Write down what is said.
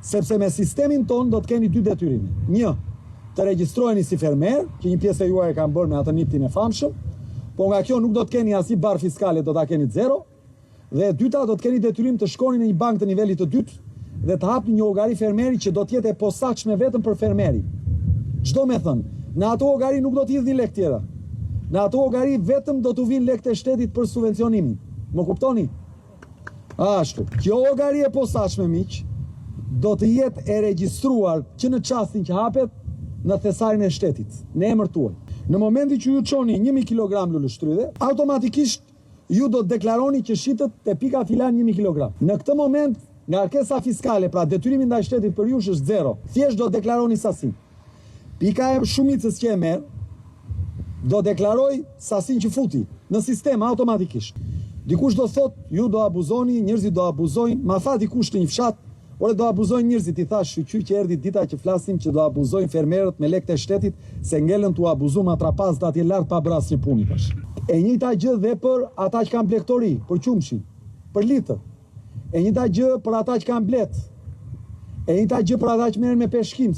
Sepse me sistemin ton do të keni dy detyrime. Një, të regjistroheni si fermer, që një pjesë e juaj e kanë bërë me atë niptin e famshëm, po nga kjo nuk do të keni asnjë barë fiskale, do ta keni zero. Dhe e dyta, do të keni detyrim të shkoni në një bankë të nivelit të dytë dhe të hapni një llogari fermeri që do të jetë e posaçme vetëm për fermeri. Çdo me thënë, në ato llogari nuk do të hidhni lek tjetër. Në ato llogari vetëm do të vinë lekët e shtetit për subvencionimin. Më kuptoni? Ashtu. Kjo llogari e posaçme miq do të jetë e regjistruar që në çastin që hapet në thesarin e shtetit, në emër tuaj. Në momentin që ju çoni 1000 kg luleshtrydhe, automatikisht ju do të deklaroni që shitet te pika filan 1000 kg. Në këtë moment, ngarkesa fiskale, pra detyrimi ndaj shtetit për ju është zero. Thjesht do të deklaroni sasinë. Pika e shumicës që e merr do deklaroj sasinë që futi në sistem automatikisht. Dikush do thot, ju do abuzoni, njerëzit do abuzojnë, ma tha dikush të një fshat, ore do abuzojnë njerëzit, i thash shqyqy që erdhi dita që flasim që do abuzojnë fermerët me lekët e shtetit, se ngelen tu abuzu ma trapaz dhe atje lartë pa bras një puni tash. E njëjta gjë dhe për ata që kanë blektori, për qumshin, për litër. E njëjta gjë për ata që kanë blet. E njëjta gjë për ata që merren me peshkim.